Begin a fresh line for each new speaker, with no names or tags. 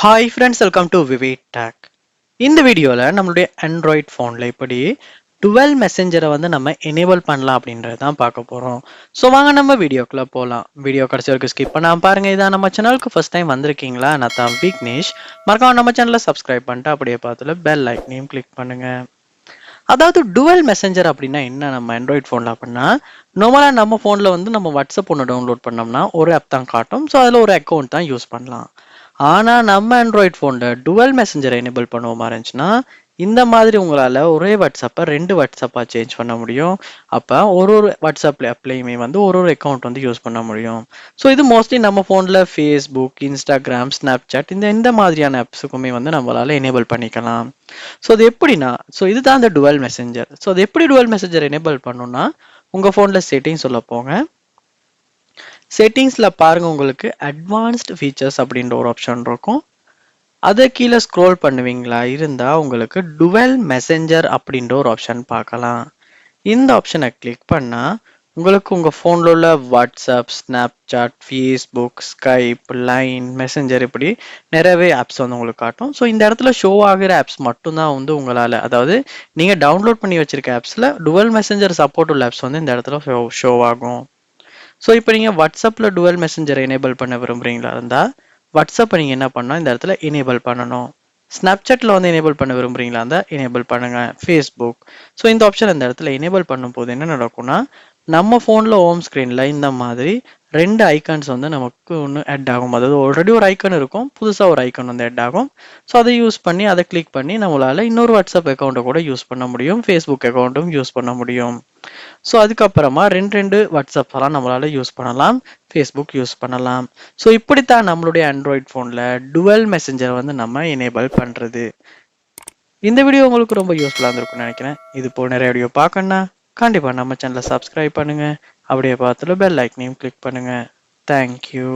Hi friends, welcome to Vivek take. இந்த வீடியோவில் நம்மளுடைய ஆண்ட்ராய்ட் ஃபோனில் இப்படி டுவெல் மெசேஞ்சரை வந்து நம்ம எனேபிள் பண்ணலாம் அப்படின்றது தான் பார்க்க போகிறோம். ஸோ வாங்க நம்ம வீடியோக்குள்ளே போகலாம். வீடியோ கடைசி வரைக்கும் ஸ்கிப் பண்ணாமல் பாருங்கள். இதான் நம்ம சேனலுக்கு ஃபர்ஸ்ட் டைம் வந்திருக்கீங்களா? நான் தான் விக்னேஷ். மறக்காம நம்ம சேனலை சப்ஸ்கிரைப் பண்ணிட்டு அப்படியே பார்த்துல பெல் ஐக்கனையும் கிளிக் பண்ணுங்கள். அதாவது டுவெல் மெசேஞ்சர் அப்படின்னா என்ன நம்ம ஆண்ட்ராய்ட் ஃபோனில் அப்படின்னா, நார்மலாக நம்ம ஃபோனில் வந்து நம்ம வாட்ஸ்அப் ஒன்று டவுன்லோட் பண்ணோம்னா ஒரு ஆப் தான் காட்டும். ஸோ அதில் ஒரு அக்கௌண்ட் தான் யூஸ் பண்ணலாம். ஆனால் நம்ம ஆண்ட்ராய்ட் ஃபோனில் டுவெல் மெசேஞ்சரை எனேபிள் பண்ணுவோமா இருந்துச்சுன்னா, இந்த மாதிரி உங்களால் ஒரே வாட்ஸ்அப்பை 2 வாட்ஸ்அப்பாக சேஞ்ச் பண்ண முடியும். அப்போ ஒரு வாட்ஸ்அப் ஆப்லேயுமே வந்து ஒரு அக்கௌண்ட் வந்து யூஸ் பண்ண முடியும். ஸோ இது மோஸ்ட்லி நம்ம ஃபோனில் ஃபேஸ்புக், இன்ஸ்டாகிராம், ஸ்னாப்சாட் இந்த மாதிரியான ஆப்ஸுக்குமே வந்து நம்மளால் எனேபிள் பண்ணிக்கலாம். ஸோ அது எப்படின்னா, இதுதான் அந்த டுவெல் மெசேஞ்சர். ஸோ அது எப்படி டுவெல் மெசேஞ்சர் எனேபிள் பண்ணணும்னா, உங்கள் ஃபோனில் செட்டிங்ஸ் உள்ள போங்க. செட்டிங்ஸில் பாருங்கள், உங்களுக்கு அட்வான்ஸ்ட் ஃபீச்சர்ஸ் அப்படின்ற ஒரு ஆப்ஷன் இருக்கும். அதை கீழே ஸ்க்ரோல் பண்ணுவீங்களா இருந்தால் உங்களுக்கு டுவெல் மெசேஞ்சர் அப்படின்ற ஒரு ஆப்ஷன் பார்க்கலாம். இந்த ஆப்ஷனை கிளிக் பண்ணால் உங்களுக்கு உங்கள் ஃபோனில் உள்ள WhatsApp, Snapchat, Facebook, Skype, line, messenger இப்படி நிறையவே ஆப்ஸ் வந்து உங்களுக்கு காட்டும். ஸோ இந்த இடத்துல ஷோ ஆகிற ஆப்ஸ் மட்டும்தான் வந்து உங்களால், அதாவது நீங்கள் டவுன்லோட் பண்ணி வச்சிருக்க ஆப்ஸில் டுவெல் மெசேஞ்சர் சப்போர்ட் உள்ள ஆப்ஸ் வந்து இந்த இடத்துல ஷோ ஆகும். ஸோ இப்போ நீங்கள் வாட்ஸ்அப்பில் டுவெல் மெசேஞ்சர் எனேபிள் பண்ண விரும்புகிறீங்களா இருந்தால் வாட்ஸ்அப்பை நீங்கள் என்ன பண்ணணும், இந்த இடத்துல எனேபிள் பண்ணணும். ஸ்னாப்சாட்டில் வந்து எனேபிள் பண்ண விரும்புகிறீங்களா இருந்தால் எனேபிள் பண்ணுங்கள். ஃபேஸ்புக், ஸோ இந்த ஆப்ஷன் இந்த இடத்துல எனேபிள் பண்ணும்போது என்ன நடக்கும்னா, நம்ம ஃபோனில் ஹோம் ஸ்க்ரீனில் இந்த மாதிரி 2 ஐக்கான்ஸ் வந்து நமக்கு ஒன்று ஆட் ஆகும். அதாவது ஆல்ரெடி ஒரு ஐக்கான் இருக்கும், புதுசாக ஒரு ஐக்கான் வந்து ஆட் ஆகும். ஸோ அதை யூஸ் பண்ணி அதை கிளிக் பண்ணி நம்மளால் இன்னொரு வாட்ஸ்அப் அக்கௌண்ட்டை கூட யூஸ் பண்ண முடியும், ஃபேஸ்புக் அக்கௌண்ட்டும் யூஸ் பண்ண முடியும். ஸோ அதுக்கப்புறமா ரெண்டு வாட்ஸ்அப்லாம் நம்மளால் யூஸ் பண்ணலாம், ஃபேஸ்புக் யூஸ் பண்ணலாம். ஸோ இப்படித்தான் நம்மளுடைய ஆண்ட்ராய்ட் ஃபோனில் டுவெல் மெசேஞ்சர் வந்து நம்ம எனேபிள் பண்ணுறது. இந்த வீடியோ உங்களுக்கு ரொம்ப யூஸ்ஃபுல்லாக இருந்திருக்கும்னு நினைக்கிறேன். இது போல் நிறைய வீடியோ பார்க்கணுன்னா கண்டிப்பாக நம்ம சேனலை சப்ஸ்கிரைப் பண்ணுங்கள். அப்படியே பார்த்துட்டு பெல் ஐக்கனையும் கிளிக் பண்ணுங்கள். தேங்க்யூ.